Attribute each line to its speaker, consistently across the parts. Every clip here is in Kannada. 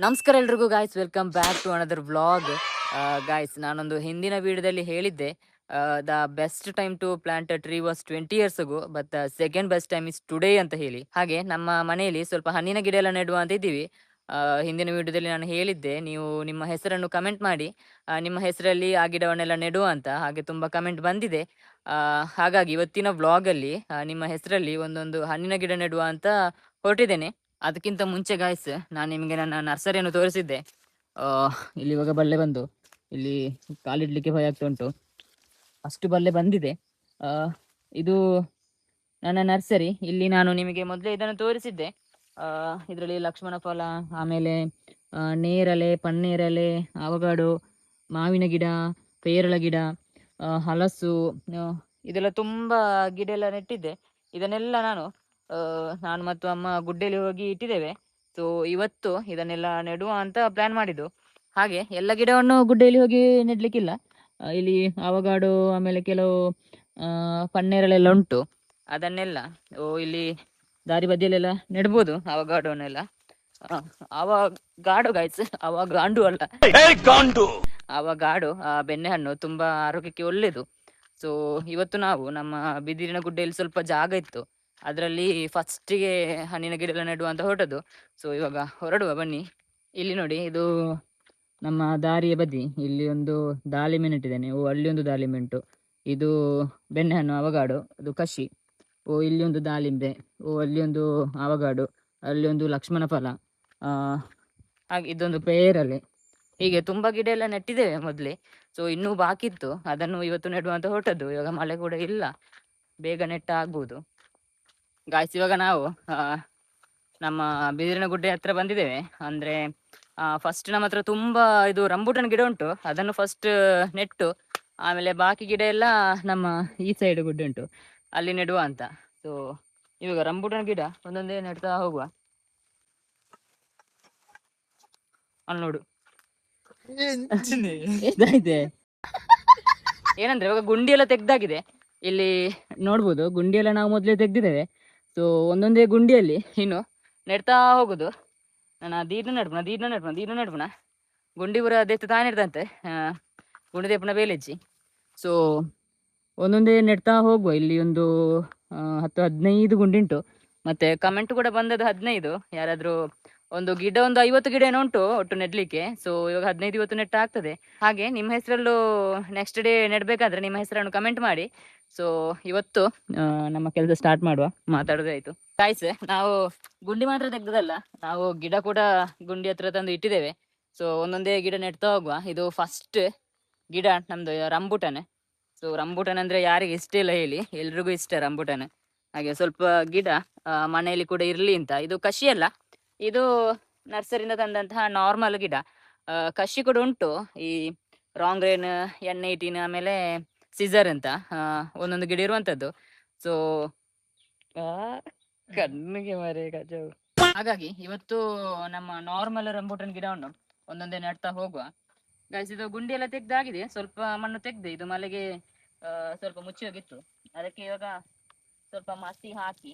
Speaker 1: ನಮಸ್ಕಾರ ಎಲ್ರಿಗೂ guys, welcome back to another vlog. Guys, ನಾನೊಂದು ಹಿಂದಿನ ವಿಡಿಯೋದಲ್ಲಿ ಹೇಳಿದ್ದೆ, the best time to plant a tree was 20 years ago, but second best time is today ಅಂತ ಹೇಳಿ. ಹಾಗೆ ನಮ್ಮ ಮನೆಯಲ್ಲಿ ಸ್ವಲ್ಪ ಹಣ್ಣಿನ ಗಿಡ ಎಲ್ಲ ನೆಡುವ ಅಂತ ಇದ್ದೀವಿ. ಹಿಂದಿನ ವಿಡಿಯೋದಲ್ಲಿ ನಾನು ಹೇಳಿದ್ದೆ, ನೀವು ನಿಮ್ಮ ಹೆಸರನ್ನು ಕಮೆಂಟ್ ಮಾಡಿ, ನಿಮ್ಮ ಹೆಸರಲ್ಲಿ ಆ ಗಿಡವನ್ನೆಲ್ಲ ನೆಡುವ ಅಂತ. ಹಾಗೆ ತುಂಬ ಕಮೆಂಟ್ ಬಂದಿದೆ. ಹಾಗಾಗಿ ಇವತ್ತಿನ ವ್ಲಾಗಲ್ಲಿ ನಿಮ್ಮ ಹೆಸರಲ್ಲಿ ಒಂದೊಂದು ಹಣ್ಣಿನ ಗಿಡ ನೆಡುವ ಅಂತ ಹೊರಟಿದ್ದೇನೆ. ಅದಕ್ಕಿಂತ ಮುಂಚೆ ಗಾಯ್ಸ್, ನಾನು ನಿಮಗೆ ನನ್ನ ನರ್ಸರಿಯನ್ನು ತೋರಿಸಿದ್ದೆ. ಇಲ್ಲಿ ಇವಾಗ ಬಲ್ಲೆ ಬಂದು ಇಲ್ಲಿ ಕಾಲಿಡ್ಲಿಕ್ಕೆ ಭಯ ಆಗ್ತಾ ಉಂಟು, ಅಷ್ಟು ಬಲ್ಲೆ ಬಂದಿದೆ. ಇದು ನನ್ನ ನರ್ಸರಿ. ಇಲ್ಲಿ ನಾನು ನಿಮಗೆ ಮೊದಲೇ ಇದನ್ನು ತೋರಿಸಿದ್ದೆ. ಇದರಲ್ಲಿ ಲಕ್ಷ್ಮಣ ಫಲ, ಆಮೇಲೆ ನೇರಳೆ, ಪನ್ನೇರಳೆ, ಅವಗಾಡು, ಮಾವಿನ ಗಿಡ, ಪೇರಳ ಗಿಡ, ಹಲಸು, ಇದೆಲ್ಲ ತುಂಬ ಗಿಡ ಎಲ್ಲ ನೆಟ್ಟಿದ್ದೆ. ಇದನ್ನೆಲ್ಲ ನಾನು ಮತ್ತು ಅಮ್ಮ ಗುಡ್ಡೆಯಲ್ಲಿ ಹೋಗಿ ಇಟ್ಟಿದ್ದೇವೆ. ಸೊ ಇವತ್ತು ಇದನ್ನೆಲ್ಲ ನೆಡುವ ಅಂತ ಪ್ಲಾನ್ ಮಾಡಿದ್ದು. ಹಾಗೆ ಎಲ್ಲ ಗಿಡವನ್ನು ಗುಡ್ಡೆಯಲ್ಲಿ ಹೋಗಿ ನೆಡ್ಲಿಕ್ಕಿಲ್ಲ. ಇಲ್ಲಿ ಅವಗಾಡು, ಆಮೇಲೆ ಕೆಲವು ಪನ್ನೇರಳೆಲ್ಲ ಉಂಟು. ಅದನ್ನೆಲ್ಲ ಇಲ್ಲಿ ದಾರಿ ಬದಿಯಲ್ಲೆಲ್ಲ ನೆಡ್ಬೋದು ಅವಗಾಡೋನೆಲ್ಲ. ಅವಗಾಡು ಗಾಯ್ಸ್, ಅವಗಾಂಡು ಅಲ್ಲ, ಅವಗಾಡು ಬೆಣ್ಣೆಹಣ್ಣು ತುಂಬಾ ಆರೋಗ್ಯಕ್ಕೆ ಒಳ್ಳೇದು. ಸೊ ಇವತ್ತು ನಾವು ನಮ್ಮ ಬಿದಿರಿನ ಗುಡ್ಡೆಯಲ್ಲಿ ಸ್ವಲ್ಪ ಜಾಗ ಇತ್ತು, ಅದರಲ್ಲಿ ಫಸ್ಟಿಗೆ ಹಣ್ಣಿನ ಗಿಡ ಎಲ್ಲ ನೆಡುವ ಅಂತ ಹೊರಟದು. ಸೊ ಇವಾಗ ಹೊರಡುವ ಬನ್ನಿ. ಇಲ್ಲಿ ನೋಡಿ, ಇದು ನಮ್ಮ ದಾರಿಯ ಬದಿ ಇಲ್ಲಿ ಒಂದು ದಾಳಿಂಬೆ ನೆಟ್ಟಿದ್ದೇನೆ. ಅಲ್ಲಿ ಒಂದು ದಾಳಿಂಬೆ ಉಂಟು. ಇದು ಬೆಣ್ಣೆಹಣ್ಣು ಅವಗಾಡು, ಅದು ಕಷಿ. ಇಲ್ಲಿ ಒಂದು ದಾಳಿಂಬೆ, ಅಲ್ಲಿ ಒಂದು ಅವಗಾಡು, ಅಲ್ಲಿ ಒಂದು ಲಕ್ಷ್ಮಣ ಫಲ, ಹಾಗೆ ಇದೊಂದು ಪೇರಲೆ. ಹೀಗೆ ತುಂಬಾ ಗಿಡ ಎಲ್ಲ ನೆಟ್ಟಿದ್ದೇವೆ ಮೊದಲೇ. ಸೊ ಇನ್ನೂ ಬಾಕಿ ಇತ್ತು, ಅದನ್ನು ಇವತ್ತು ನೆಡುವ ಅಂತ ಹೊರಟದ್ದು. ಇವಾಗ ಮಳೆ ಕೂಡ ಇಲ್ಲ, ಬೇಗ ನೆಟ್ಟ ಆಗ್ಬೋದು. ಗಾಯ್ಸ್, ಇವಾಗ ನಾವು ನಮ್ಮ ಬಿದಿರಿನ ಗುಡ್ಡೆ ಹತ್ರ ಬಂದಿದ್ದೇವೆ. ಅಂದ್ರೆ ಫಸ್ಟ್ ನಮ್ಮ ಹತ್ರ ತುಂಬಾ ಇದು ರಂಬೂಟನ್ ಗಿಡ ಉಂಟು, ಅದನ್ನು ಫಸ್ಟ್ ನೆಟ್ಟು ಆಮೇಲೆ ಬಾಕಿ ಗಿಡ ಎಲ್ಲ ನಮ್ಮ ಈ ಸೈಡ್ ಗುಡ್ಡೆ ಉಂಟು, ಅಲ್ಲಿ ನೆಡುವ ಅಂತ. ಸೊ ಇವಾಗ ರಂಬೂಟನ್ ಗಿಡ ಒಂದೊಂದೇ ನೆಡ್ತಾ ಹೋಗುವ. ಅಲ್ಲಿ ನೋಡು ಎಷ್ಟಾಯ್ತೆ. ಏನಂದ್ರೆ ಇವಾಗ ಗುಂಡಿ ಎಲ್ಲ ತೆಗ್ದಾಗಿದೆ. ಇಲ್ಲಿ ನೋಡ್ಬೋದು, ಗುಂಡಿ ಎಲ್ಲ ನಾವು ಮೊದಲೇ ತೆಗ್ದಿದ್ದೇವೆ. ಸೊ ಒಂದೊಂದೇ ಗುಂಡಿಯಲ್ಲಿ ಇನ್ನು ನೆಡ್ತಾ ಹೋಗುದು. ನಾನು ದೀರ್ನ ನಡ್ಪುನ ಗುಂಡಿ ಪೂರ ದೆತ್ತು ತಾನೇ ಇರ್ತಂತೆ, ಗುಂಡಿ ದೇಪುನ ಬೇಲೆಜ್ಜಿ. ಸೊ ಒಂದೊಂದೇ ನೆಡ್ತಾ ಹೋಗುವ. ಇಲ್ಲಿ ಒಂದು 10-15 ಗುಂಡಿ ಉಂಟು. ಮತ್ತೆ ಕಮೆಂಟ್ ಕೂಡ ಬಂದದ್ದು 15. ಯಾರಾದ್ರೂ ಒಂದು 50 ಗಿಡ ಏನೋ ಉಂಟು ಒಟ್ಟು ನೆಡ್ಲಿಕ್ಕೆ. ಸೊ ಇವಾಗ 15-20 ನೆಟ್ಟ ಆಗ್ತದೆ. ಹಾಗೆ ನಿಮ್ಮ ಹೆಸರಲ್ಲೂ ನೆಕ್ಸ್ಟ್ ಡೇ ನೆಡ್ಬೇಕಾದ್ರೆ ನಿಮ್ಮ ಹೆಸರನ್ನು ಕಮೆಂಟ್ ಮಾಡಿ. ಸೊ ಇವತ್ತು ನಮ್ಮ ಕೆಲಸ ಸ್ಟಾರ್ಟ್ ಮಾಡುವ. ಮಾತಾಡೋದೇ ಆಯ್ತು ಗಾಯ್ಸ್. ನಾವು ಗುಂಡಿ ಮಾತ್ರ ತೆಗ್ದದಲ್ಲ, ನಾವು ಗಿಡ ಕೂಡ ಗುಂಡಿ ಹತ್ರ ತಂದು ಇಟ್ಟಿದ್ದೇವೆ. ಸೊ ಒಂದೊಂದೇ ಗಿಡ ನೆಡ್ತಾ ಹೋಗುವ. ಇದು ಫಸ್ಟ್ ಗಿಡ ನಮ್ದು ರಂಬೂಟನ್. ಸೊ ರಂಬೂಟನ್ ಅಂದ್ರೆ ಯಾರಿಗೆ ಇಷ್ಟ ಇಲ್ಲ ಹೇಳಿ, ಎಲ್ರಿಗೂ ಇಷ್ಟ ರಂಬೂಟನ್. ಹಾಗೆ ಸ್ವಲ್ಪ ಗಿಡ ಮನೆಯಲ್ಲಿ ಕೂಡ ಇರ್ಲಿ ಅಂತ. ಇದು ಕಷಿ ಅಲ್ಲ, ಇದು ನರ್ಸರಿಯಿಂದ ತಂದಂತಹ ನಾರ್ಮಲ್ ಗಿಡ. ಕಷಿ ಕೂಡ ಉಂಟು, ಈ ರಾಂಗ್ ರೇನ್, N18, ಆಮೇಲೆ ಸಿಸರ್ ಅಂತ ಒಂದೊಂದು ಗಿಡ ಇರುವಂತದ್ದು. ಸೊ ಕಣ್ಣಿಗೆ ಮರೆ ಗಜವು. ಹಾಗಾಗಿ ಇವತ್ತು ನಮ್ಮ ನಾರ್ಮಲ್ ರಂಬೂಟನ್ ಗಿಡವನ್ನು ಒಂದೊಂದೇ ನೆಡ್ತಾ ಹೋಗುವ. ಗೈಸ್, ಇದು ಗುಂಡಿ ಎಲ್ಲ ತೆಗ್ದಾಗಿದೆ, ಸ್ವಲ್ಪ ಮಣ್ಣು ತೆಗ್ದೆ. ಇದು ಮಳೆಗೆ ಸ್ವಲ್ಪ ಮುಚ್ಚಿ ಹೋಗಿತ್ತು, ಅದಕ್ಕೆ ಇವಾಗ ಸ್ವಲ್ಪ ಮಸಿ ಹಾಕಿ,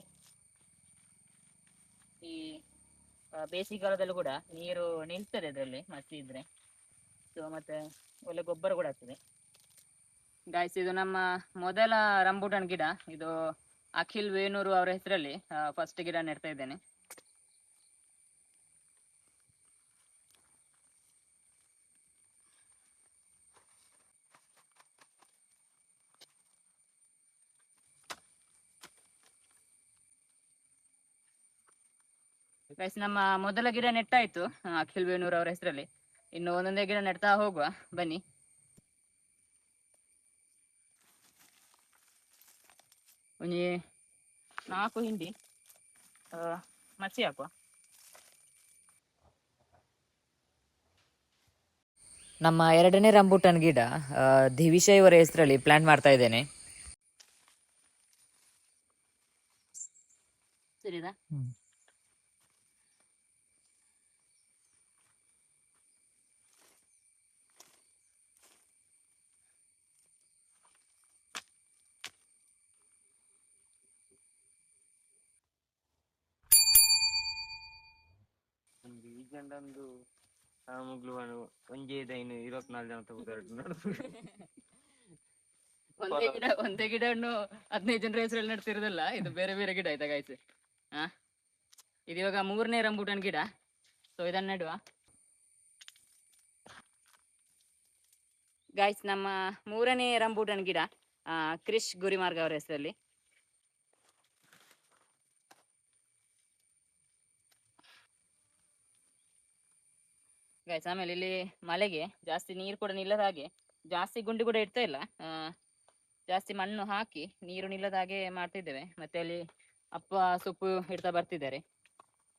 Speaker 1: ಈ ಬೇಸಿಗೆಗಾಲದಲ್ಲೂ ಕೂಡ ನೀರು ನಿಲ್ತದೆ ಅದರಲ್ಲಿ ಮಸಿ ಇದ್ರೆ. ಸೊ ಮತ್ತೆ ಒಳ್ಳೆ ಗೊಬ್ಬರ ಕೂಡ ಆಗ್ತದೆ. ಗಾಯ್ಸ್, ಇದು ನಮ್ಮ ಮೊದಲ ರಂಬೂಟನ್ ಗಿಡ. ಇದು ಅಖಿಲ್ ವೇಣೂರು ಅವರ ಹೆಸರಲ್ಲಿ ಫಸ್ಟ್ ಗಿಡ ನೆಡ್ತಾ ಇದ್ದೇನೆ. ಗೈಸ್, ನಮ್ಮ ಮೊದಲ ಗಿಡ ನೆಟ್ಟಾಯ್ತು ಅಖಿಲ್ ವೇಣೂರು ಅವರ ಹೆಸರಲ್ಲಿ. ಇನ್ನು ಒಂದೊಂದೇ ಗಿಡ ನೆಡ್ತಾ ಹೋಗುವ ಬನ್ನಿ. ಒಂಜಿ 4 ಹಿಂಡಿ ಮಚ್ಚಿ ಹಾಕುವ. ನಮ್ಮ ಎರಡನೇ ರಂಬೂಟನ್ ಗಿಡ ದಿವಿಷ ಇವರ ಹೆಸರಲ್ಲಿ ಪ್ಲಾಂಟ್ ಮಾಡ್ತಾ ಇದ್ದೇನೆ. ಸರಿದಾ?
Speaker 2: ಈ ಜಂಡೊಂದು ಮುಗ್ಲು ಒಂಜೇದೈನು 24 ಜನ ತಗೋದು.
Speaker 1: ಒಂದೇ ಗಿಡವನ್ನು 15 ಜನರ ಹೆಸರಲ್ಲಿ ನಡ್ತಿರೋದಲ್ಲ, ಇದು ಬೇರೆ ಬೇರೆ ಗಿಡ ಆಯ್ತಾ ಗಾಯ್ಸ್. ಇದು ಇವಾಗ 3ನೇ ರಂಬೂಟನ್ ಗಿಡ. ಸೊ ಇದನ್ನ ನೆಡುವ ಗಾಯ್ಸ್. ನಮ್ಮ 3ನೇ ರಂಬೂಟನ್ ಗಿಡ ಕ್ರಿಶ್ ಗುರಿಮಾರ್ಗ ಅವರ ಹೆಸರಲ್ಲಿ. ಗಾಯ್ಸ್ ಆಮೇಲೆ ಇಲ್ಲಿ ಮಳೆಗೆ ಜಾಸ್ತಿ ನೀರು ಕೂಡ ನಿಲ್ಲದ ಹಾಗೆ, ಜಾಸ್ತಿ ಗುಂಡಿ ಕೂಡ ಇಡ್ತಾ ಇಲ್ಲ, ಜಾಸ್ತಿ ಮಣ್ಣು ಹಾಕಿ ನೀರು ನಿಲ್ಲದ ಹಾಗೆ ಮಾಡ್ತಿದ್ದೇವೆ. ಮತ್ತೆ ಅಲ್ಲಿ ಅಪ್ಪ ಸೊಪ್ಪು ಇಡ್ತಾ ಬರ್ತಿದ್ದಾರೆ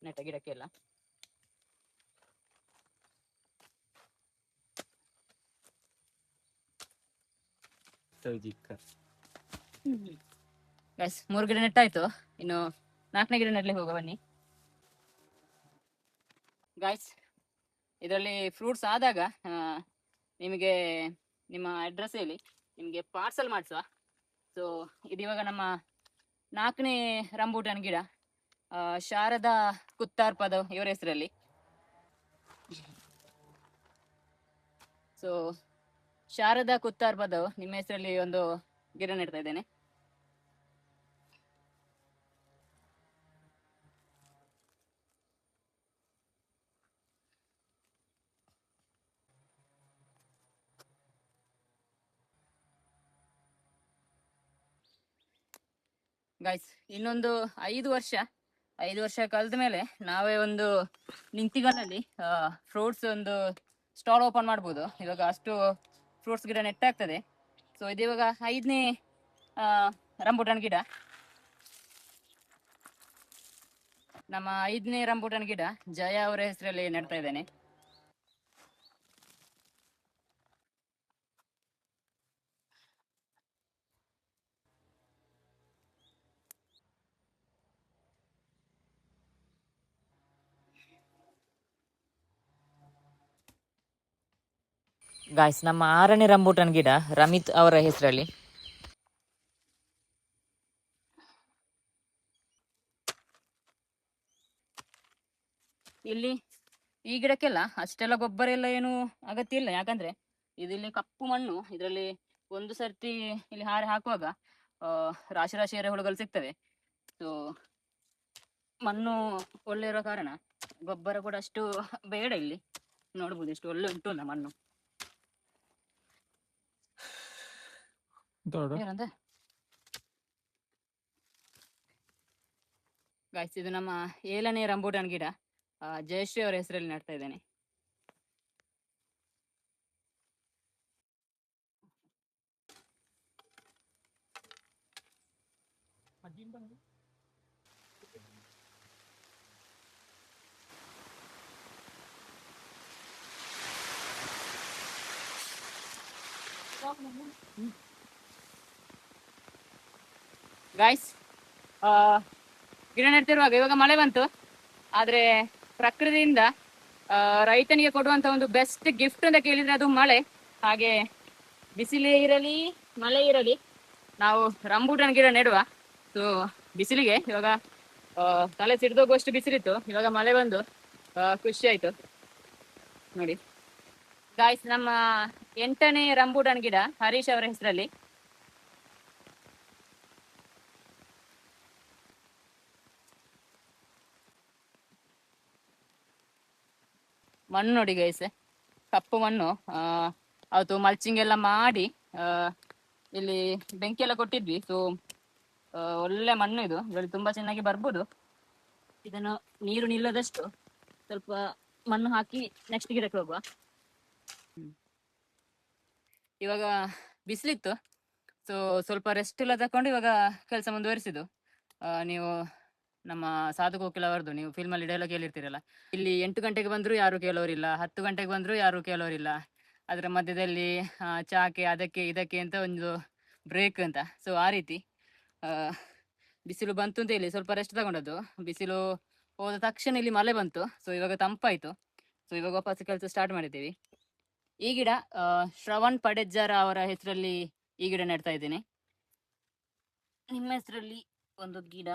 Speaker 1: ನೆಟ್ಟ ಗಿಡಕ್ಕೆಲ್ಲ. ಗೈಸ್ 3 ಗಿಡ ನೆಟ್ಟಾಯ್ತು, ಇನ್ನು 4ನೇ ಗಿಡ ನೆಡ್ಲಿಕ್ಕೆ ಹೋಗುವ ಬನ್ನಿ ಗಾಯ್ಸ್. ಇದರಲ್ಲಿ ಫ್ರೂಟ್ಸ್ ಆದಾಗ ನಿಮಗೆ ನಿಮ್ಮ ಅಡ್ರೆಸ್ ಹೇಳಿ, ನಿಮಗೆ ಪಾರ್ಸಲ್ ಮಾಡಿಸುವ. ಸೊ ಇದಿವಾಗ ನಮ್ಮ 4ನೇ ರಂಬೂಟನ್ ಗಿಡ, ಶಾರದಾ ಕುತ್ತಾರ್ ಪದವ್ ಇವರ ಹೆಸರಲ್ಲಿ. ಸೊ ಶಾರದಾ ಕುತ್ತಾರ್ ಪದವ್ ನಿಮ್ಮ ಹೆಸರಲ್ಲಿ ಒಂದು ಗಿಡ ನೆಡ್ತಾ ಇದ್ದೇನೆ. ಗಾಯ್ಸ್ ಇನ್ನೊಂದು 5 ವರ್ಷ ಕಳೆದ ಮೇಲೆ ನಾವೇ ಒಂದು ನಿಂತಿಗನಲ್ಲಿ ಫ್ರೂಟ್ಸ್ ಒಂದು ಸ್ಟಾಲ್ ಓಪನ್ ಮಾಡ್ಬೋದು. ಇವಾಗ ಅಷ್ಟು ಫ್ರೂಟ್ಸ್ ಗಿಡ ನೆಟ್ಟಾಗ್ತದೆ. ಸೊ ಇದಿವಾಗ 5ನೇ ರಂಬೂಟನ್ ಗಿಡ. ನಮ್ಮ 5ನೇ ರಂಬೂಟನ್ ಗಿಡ ಜಯ ಅವರ ಹೆಸರಲ್ಲಿ ನೆಡ್ತಾ ಇದ್ದೇನೆ. ಗಾಯ್ಸ್ ನಮ್ಮ 6ನೇ ರಂಬೂಟನ್ ಗಿಡ ರಮಿತ್ ಅವರ ಹೆಸರಲ್ಲಿ. ಇಲ್ಲಿ ಈ ಗಿಡಕ್ಕೆಲ್ಲ ಅಷ್ಟೆಲ್ಲ ಗೊಬ್ಬರ ಎಲ್ಲ ಏನು ಅಗತ್ಯ ಇಲ್ಲ, ಯಾಕಂದ್ರೆ ಇಲ್ಲಿ ಕಪ್ಪು ಮಣ್ಣು. ಇದರಲ್ಲಿ ಒಂದು ಸರ್ತಿ ಇಲ್ಲಿ ಹಾರೆ ಹಾಕುವಾಗ ರಾಶಿ ರಾಶಿ ಎರೆಹುಳುಗಳು ಸಿಗ್ತವೆ. ಸೊ ಮಣ್ಣು ಒಳ್ಳೆ ಇರೋ ಕಾರಣ ಗೊಬ್ಬರ ಕೂಡ ಅಷ್ಟು ಬೇಡ. ಇಲ್ಲಿ ನೋಡ್ಬೋದು ಎಷ್ಟು ಒಳ್ಳೆ ಉಂಟು ಅಲ್ಲ ಮಣ್ಣು. ಗಾಯ್ಸ್ ಇದು ನಮ್ಮ 7ನೇ ರಂಬೂಟನ್ ಗಿಡ, ಜಯಶ್ರೀ ಅವರ ಹೆಸರಲ್ಲಿ ನೆಡ್ತಾ ಇದ್ದೇನೆ. ಗಾಯ್ಸ್ ಗಿಡ ನೆಡ್ತಿರುವಾಗ ಇವಾಗ ಮಳೆ ಬಂತು, ಆದ್ರೆ ಪ್ರಕೃತಿಯಿಂದ ರೈತನಿಗೆ ಕೊಡುವಂತ ಒಂದು ಬೆಸ್ಟ್ ಗಿಫ್ಟ್ ಅಂತ ಕೇಳಿದ್ರೆ ಅದು ಮಳೆ. ಹಾಗೆ ಬಿಸಿಲೇ ಇರಲಿ ಮಳೆ ಇರಲಿ ನಾವು ರಂಬೂಟನ್ ಗಿಡ ನೆಡುವ. ಸೊ ಬಿಸಿಲಿಗೆ ಇವಾಗ ತಲೆ ಸಿಡ್ದೋಗುವಷ್ಟು ಬಿಸಿಲಿತ್ತು, ಇವಾಗ ಮಳೆ ಬಂದು ಖುಷಿ ಆಯ್ತು ನೋಡಿ. ಗಾಯ್ಸ್ ನಮ್ಮ 8ನೇ ರಂಬೂಟನ್ ಗಿಡ ಹರೀಶ್ ಅವರ ಹೆಸರಲ್ಲಿ. ಮಣ್ಣು ನೋಡಿ ಗೈಸ್, ಕಪ್ಪು ಮಣ್ಣು. ಅವತ್ತು ಮಲ್ಚಿಂಗ್ ಎಲ್ಲ ಮಾಡಿ ಇಲ್ಲಿ ಬೆಂಕಿ ಎಲ್ಲ ಕೊಟ್ಟಿದ್ವಿ. ಸೊ ಒಳ್ಳೆ ಮಣ್ಣು ಇದು, ಇದರಲ್ಲಿ ತುಂಬಾ ಚೆನ್ನಾಗಿ ಬರ್ಬೋದು. ಇದನ್ನು ನೀರು ನಿಲ್ಲದಷ್ಟು ಸ್ವಲ್ಪ ಮಣ್ಣು ಹಾಕಿ ನೆಕ್ಸ್ಟ್ ಗಿಡಕ್ಕೆ ಹೋಗುವ. ಇವಾಗ ಬಿಸಿಲಿತ್ತು, ಸೊ ಸ್ವಲ್ಪ ರೆಸ್ಟ್ ಎಲ್ಲ ತಕೊಂಡು ಇವಾಗ ಕೆಲಸ ಮುಂದುವರಿಸಿದ್ದು. ನೀವು ನಮ್ಮ ಸಾಧು ಕೋಕಿಲ ಅವರದ್ದು ನೀವು ಫಿಲ್ಮಲ್ಲಿ ಡೈಲಾಗ್ ಕೇಳಿರ್ತೀರಲ್ಲ, ಇಲ್ಲಿ 8 ಗಂಟೆಗೆ ಬಂದರೂ ಯಾರು ಕೇಳೋರಿಲ್ಲ, 10 ಗಂಟೆಗೆ ಬಂದರೂ ಯಾರು ಕೇಳೋರಿಲ್ಲ, ಅದರ ಮಧ್ಯದಲ್ಲಿ ಚಾಕೆ ಅದಕ್ಕೆ ಇದಕ್ಕೆ ಅಂತ ಒಂದು ಬ್ರೇಕ್ ಅಂತ. ಸೊ ಆ ರೀತಿ ಬಿಸಿಲು ಬಂತು ಅಂತ ಹೇಳಿ ಸ್ವಲ್ಪ ರೆಸ್ಟ್ ತಗೊಂಡದ್ದು. ಬಿಸಿಲು ಹೋದ ತಕ್ಷಣ ಇಲ್ಲಿ ಮಳೆ ಬಂತು. ಸೊ ಇವಾಗ ತಂಪಾಯಿತು. ಸೊ ಇವಾಗ ವಾಪಸ್ ಕೆಲಸ ಸ್ಟಾರ್ಟ್ ಮಾಡಿದ್ದೀವಿ. ಈ ಗಿಡ ಶ್ರವಣ್ ಪಡೆಜ್ಜರ ಅವರ ಹೆಸರಲ್ಲಿ ಈ ಗಿಡ ನೆಡ್ತಾ ಇದ್ದೇನೆ. ನಿಮ್ಮ ಹೆಸರಲ್ಲಿ ಒಂದು ಗಿಡ.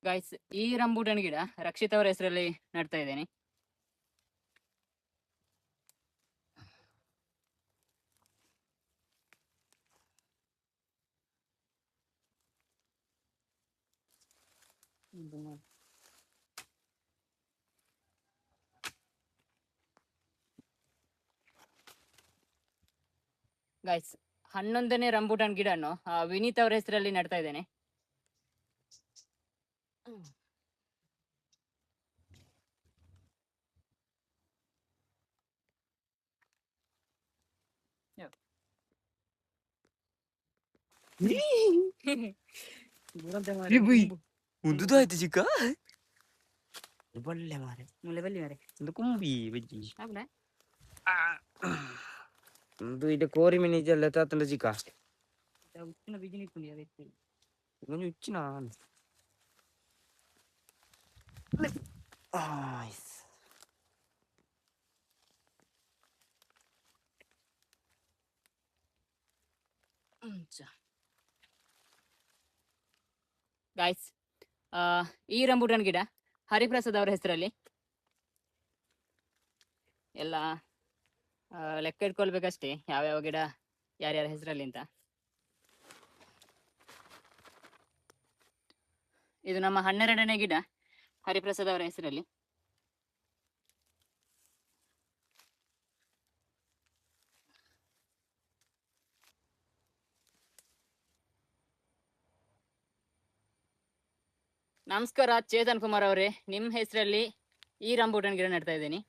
Speaker 1: ಗೈಸ್, ಈ ರಂಬೂಟನ್ ಗಿಡ ರಕ್ಷಿತ್ ಅವರ ಹೆಸರಲ್ಲಿ ನಡ್ತಾ ಇದ್ದೇನೆ. ಗೈಸ್, 11ನೇ ರಂಬೂಟನ್ ಗಿಡನ್ನು ವಿನೀತ್ ಅವರ ಹೆಸರಲ್ಲಿ ನಡ್ತಾ ಇದ್ದೇನೆ.
Speaker 2: ಮುಂದುದಾಯ್ತು ಚಿಕ್ಕ ಬಲ್ಲೆ ಮಾರೆ
Speaker 1: ಮುಳ್ಳೆ ಬಲ್ಲಿ ಮಾರೆ
Speaker 2: ಒಂದು ಕುಂಬಿ ಬಜ್ಜಿ
Speaker 1: ಆಗ್ಲಾ?
Speaker 2: ಒಂದು ಇದು ಕೋರಿ ಮೀನು ಇದೆಲ್ಲ ತಾತಂಡ ಚಿಕ್ಕ
Speaker 1: ಉಚ್ಚಿನ ಬಿಜಿನಿ ಕುಂಡಿ ಅದಕ್ಕೆ
Speaker 2: கொஞ்சம் உச்சினா
Speaker 1: ಗಾಯ್ಸ್, ಈ ರಂಬೂಟನ್ ಗಿಡ ಹರಿಪ್ರಸಾದ್ ಅವರ ಹೆಸರಲ್ಲಿ. ಎಲ್ಲ ಲೆಕ್ಕ ಇಟ್ಕೊಳ್ಬೇಕಷ್ಟೇ ಯಾವ್ಯಾವ ಗಿಡ ಯಾರ್ಯಾರ ಹೆಸರಲ್ಲಿ ಅಂತ. ಇದು ನಮ್ಮ 12ನೇ ಗಿಡ ಹರಿಪ್ರಸಾದ್ ಅವರ ಹೆಸರಲ್ಲಿ. ನಮಸ್ಕಾರ ಚೇತನ್ ಕುಮಾರ್ ಅವರೇ, ನಿಮ್ಮ ಹೆಸರಲ್ಲಿ ಈ ರಂಬೂಟನ್ ಗಿಡ ನೆಡ್ತಾ ಇದ್ದೀನಿ.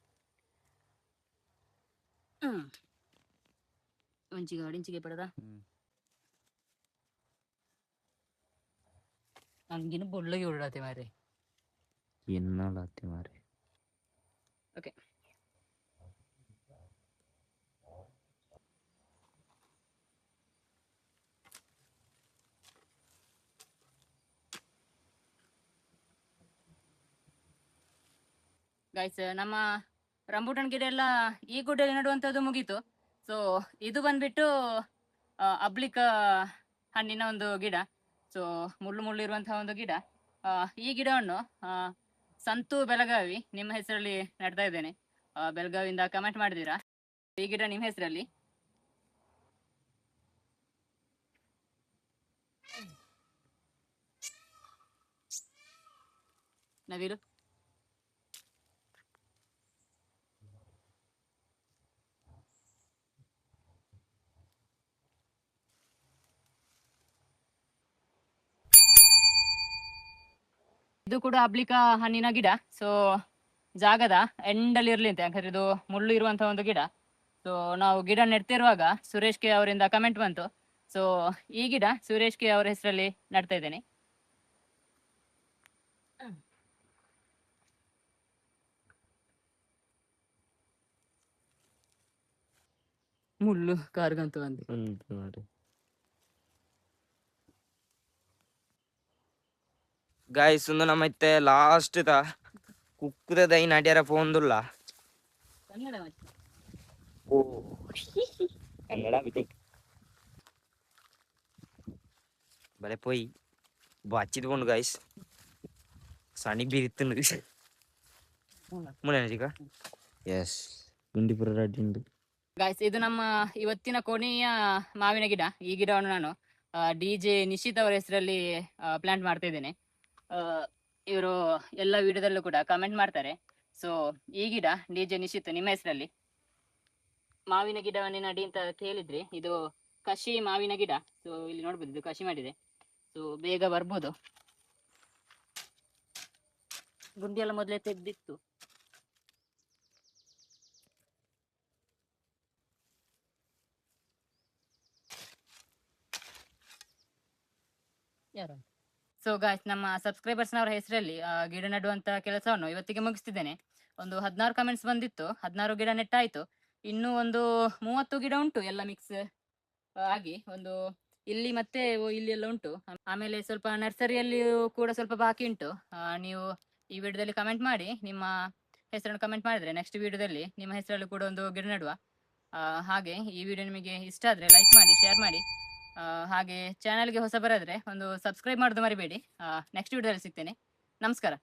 Speaker 1: ಒಂಚಿಗೆ ಪಡೆದ ಹಂಗಿನ ಬೊಳ್ಳಗೆ ಉಳ್ಳಾತೆ ಮಾರೆ
Speaker 2: ಎನ್ನಲಾತೆ ಮಾರೆ.
Speaker 1: ಓಕೆ, ಗೈಸ್, ನಮ್ಮ ರಂಬೂಟನ್ ಗಿಡ ಎಲ್ಲ ಈ ಗುಡ್ಡಲ್ಲಿ ನೆಡುವಂಥದ್ದು ಮುಗೀತು. ಸೊ ಇದು ಬಂದ್ಬಿಟ್ಟು ಅಬ್ಲಿಕ ಹಣ್ಣಿನ ಒಂದು ಗಿಡ. ಸೊ ಮುಳ್ಳು ಇರುವಂತಹ ಒಂದು ಗಿಡ. ಈ ಗಿಡವನ್ನು ಸಂತು ಬೆಳಗಾವಿ ನಿಮ್ಮ ಹೆಸರಲ್ಲಿ ನೆಡ್ತಾ ಇದ್ದೇನೆ. ಬೆಳಗಾವಿಯಿಂದ ಕಮೆಂಟ್ ಮಾಡಿದ್ದೀರಾ. ಈ ಗಿಡ ನಿಮ್ಮ ಹೆಸರಲ್ಲಿ. ನವೀರು, ಇದು ಕೂಡ ಅಬ್ಲಿಕ ಹಣ್ಣಿನ ಗಿಡ. ಸೊ ಜಾಗದ ಎಂಡಲ್ಲಿ ಇರ್ಲಿ ಅಂತ, ಯಾಕಂದ್ರೆ ಇದು ಮುಳ್ಳು ಇರುವಂತಹ ಒಂದು ಗಿಡ. ಸೊ ನಾವು ಗಿಡ ನೆಡ್ತಿರುವಾಗ ಸುರೇಶ್ ಕೆ ಅವರಿಂದ ಕಮೆಂಟ್ ಬಂತು. ಸೊ ಈ ಗಿಡ ಸುರೇಶ್ ಕೆ ಅವರ ಹೆಸರಲ್ಲಿ ನೆಡ್ತಾ ಇದ್ದೇನೆ. ಮುಳ್ಳು ಕಾರ್ಗಂತ ಬಂದು
Speaker 2: ಗಾಯ್ಸ್, ಒಂದು ನಮ್ಮತ್ತೆ ಲಾಸ್ಟ್ ದ ಕುಕ್ಕದ ದೈ ನಡ್ಯಾರ ಫೋನ್ ದುಲ್ಲ
Speaker 1: ಕನ್ನಡ ಮತ್ತೆ.
Speaker 2: ಓ ಕನ್ನಡ ಬಿಟ್ಟೆ ಬಲೆ ಪೋಯಿ ಬಚ್ಚಿದ್ ಕೊಂಡು ಗಾಯ್ಸ್ ಸಣಿ ಬೀರಿತ್ತು ಮುಳೆ ಚಿಕ್ಕ. ಎಸ್ ಗುಂಡಿಪುರ ರಾಜ್ಯಂದು
Speaker 1: ಗಾಯ್ಸ್, ಇದು ನಮ್ಮ ಇವತ್ತಿನ ಕೊನೆಯ ಮಾವಿನ ಗಿಡ. ಈ ಗಿಡವನ್ನು ನಾನು DJ ನಿಶಿತ್ ಅವರ ಹೆಸರಲ್ಲಿ ಪ್ಲಾಂಟ್ ಮಾಡ್ತಾ ಇದ್ದೇನೆ. ಇವರು ಎಲ್ಲ ವಿಡಿಯೋದಲ್ಲೂ ಕೂಡ ಕಮೆಂಟ್ ಮಾಡ್ತಾರೆ. ಸೊ ಈ ಗಿಡ DJ ನಿಶಿತ್ ನಿಮ್ಮ ಹೆಸರಲ್ಲಿ. ಮಾವಿನ ಗಿಡವನ್ನೇ ನಡಿ ಅಂತ ಕೇಳಿದ್ರಿ. ಇದು ಕಷಿ ಮಾವಿನ ಗಿಡ. ಸೊ ಇಲ್ಲಿ ನೋಡ್ಬೋದು, ಇದು ಕಷಿ ಮಾಡಿದೆ. ಸೊ ಬೇಗ ಬರ್ಬೋದು. ಗುಂಡಿ ಎಲ್ಲ ಮೊದಲೇ ತೆಗ್ದಿತ್ತು. ಸೊ ಗಾಯ್ಸ್, ನಮ್ಮ ಸಬ್ಸ್ಕ್ರೈಬರ್ಸ್ನವರ ಹೆಸರಲ್ಲಿ ಗಿಡ ನೆಡುವಂತ ಕೆಲಸವನ್ನು ಇವತ್ತಿಗೆ ಮುಗಿಸ್ತಿದ್ದೇನೆ. ಒಂದು 16 ಕಮೆಂಟ್ಸ್ ಬಂದಿತ್ತು, 16 ಗಿಡ ನೆಟ್ಟಾಯ್ತು. ಇನ್ನೂ ಒಂದು 30 ಗಿಡ ಉಂಟು, ಎಲ್ಲ ಮಿಕ್ಸ್ ಆಗಿ. ಒಂದು ಇಲ್ಲಿ ಮತ್ತೆ ಇಲ್ಲಿ ಎಲ್ಲ ಉಂಟು. ಆಮೇಲೆ ಸ್ವಲ್ಪ ನರ್ಸರಿಯಲ್ಲಿ ಕೂಡ ಸ್ವಲ್ಪ ಬಾಕಿ ಉಂಟು. ನೀವು ಈ ವಿಡಿಯೋದಲ್ಲಿ ಕಮೆಂಟ್ ಮಾಡಿ, ನಿಮ್ಮ ಹೆಸರನ್ನು ಕಮೆಂಟ್ ಮಾಡಿದ್ರೆ ನೆಕ್ಸ್ಟ್ ವಿಡಿಯೋದಲ್ಲಿ ನಿಮ್ಮ ಹೆಸರಲ್ಲಿ ಕೂಡ ಒಂದು ಗಿಡ ನೆಡುವ. ಹಾಗೆ ಈ ವಿಡಿಯೋ ನಿಮಗೆ ಇಷ್ಟ ಆದ್ರೆ ಲೈಕ್ ಮಾಡಿ, ಶೇರ್ ಮಾಡಿ. ಹಾಗೆ ಚಾನಲ್ಗೆ ಹೊಸ ಬರೋದ್ರೆ ಒಂದು ಸಬ್ಸ್ಕ್ರೈಬ್ ಮಾಡೋದು ಮರಿಬೇಡಿ. ನೆಕ್ಸ್ಟ್ ವಿಡಿಯೋದಲ್ಲಿ ಸಿಗ್ತೇನೆ. ನಮಸ್ಕಾರ.